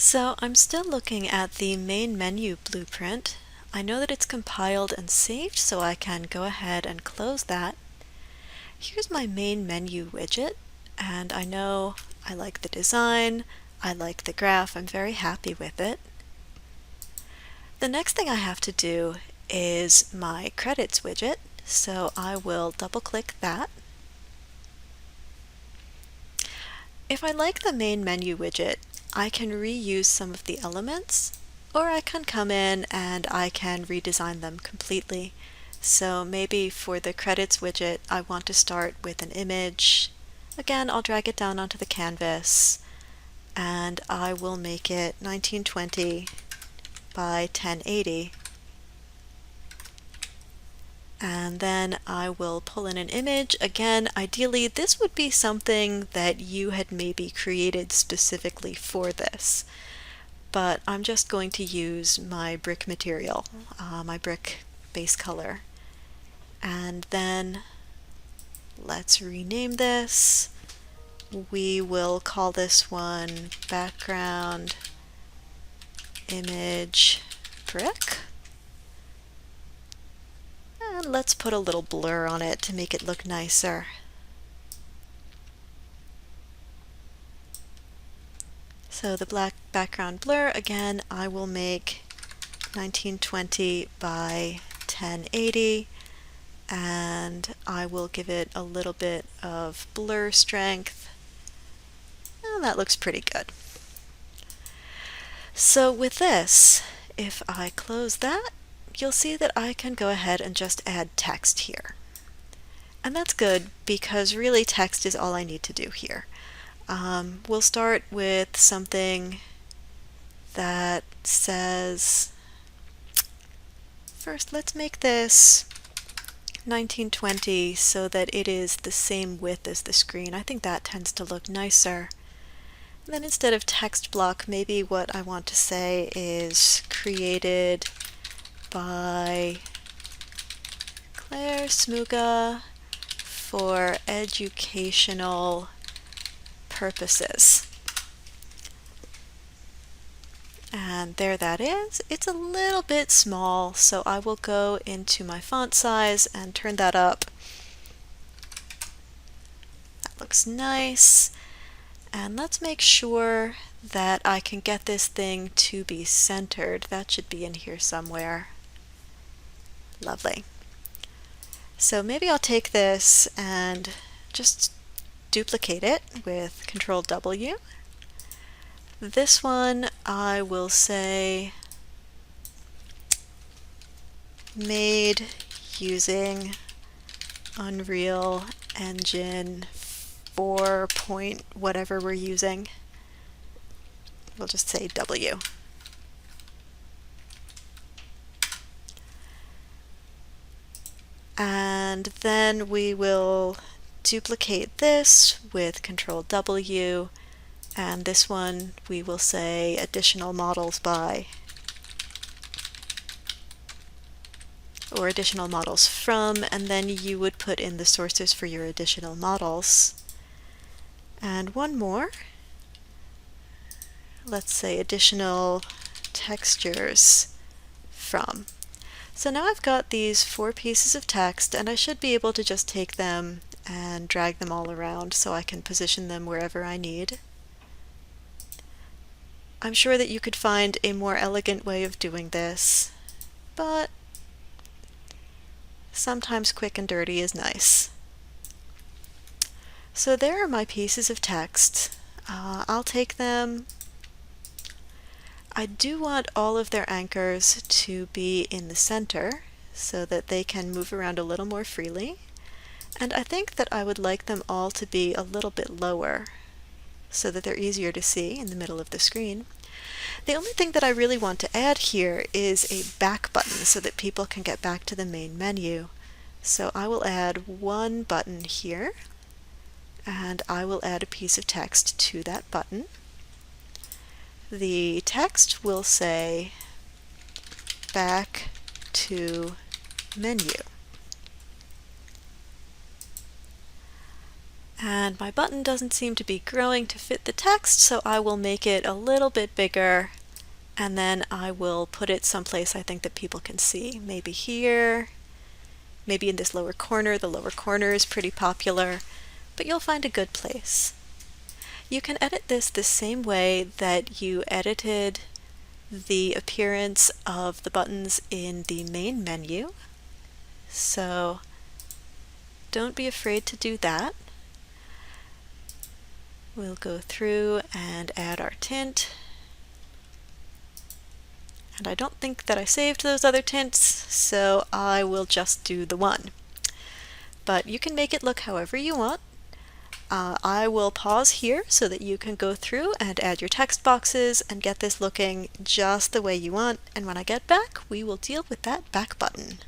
So I'm still looking at the main menu blueprint. I know that it's compiled and saved, so I can go ahead and close that. Here's my main menu widget, and I know I like the design, I like the graph, I'm very happy with it. The next thing I have to do is my credits widget, so I will double click that. If I like the main menu widget, I can reuse some of the elements, or I can come in and I can redesign them completely. So maybe for the credits widget, I want to start with an image. Again, I'll drag it down onto the canvas, and I will make it 1920 by 1080. And then I will pull in an image. Again, ideally this would be something that you had maybe created specifically for this, but I'm just going to use my brick material, my brick base color. And then let's rename this. We will call this one background image brick. And let's put a little blur on it to make it look nicer. So the black background blur, again, I will make 1920 by 1080, and I will give it a little bit of blur strength. And that looks pretty good. So with this, if I close that, you'll see that I can go ahead and just add text here. And that's good because really text is all I need to do here. We'll start with something that says, first let's make this 1920 so that it is the same width as the screen. I think that tends to look nicer. And then instead of text block, maybe what I want to say is created by Claire Smuga for educational purposes. And there that is. It's a little bit small, so I will go into my font size and turn that up. That looks nice. And let's make sure that I can get this thing to be centered. That should be in here somewhere. Lovely. So maybe I'll take this and just duplicate it with Control W. This one I will say made using Unreal Engine 4 point whatever we're using. We'll just say W. And then we will duplicate this with Control W, and this one we will say additional models by, or additional models from, and then you would put in the sources for your additional models. And one more, let's say additional textures from. So now I've got these 4 pieces of text, and I should be able to just take them and drag them all around so I can position them wherever I need. I'm sure that you could find a more elegant way of doing this, but sometimes quick and dirty is nice. So there are my pieces of text. I'll take them. I do want all of their anchors to be in the center so that they can move around a little more freely. And I think that I would like them all to be a little bit lower so that they're easier to see in the middle of the screen. The only thing that I really want to add here is a back button so that people can get back to the main menu. So I will add one button here, and I will add a piece of text to that button. The text will say back to menu. And my button doesn't seem to be growing to fit the text, so I will make it a little bit bigger, and then I will put it someplace I think that people can see. Maybe here, maybe in this lower corner. The lower corner is pretty popular, but you'll find a good place. You can edit this the same way that you edited the appearance of the buttons in the main menu. So don't be afraid to do that. We'll go through and add our tint. And I don't think that I saved those other tints, so I will just do the one. But you can make it look however you want. I will pause here so that you can go through and add your text boxes and get this looking just the way you want, and when I get back, we will deal with that back button.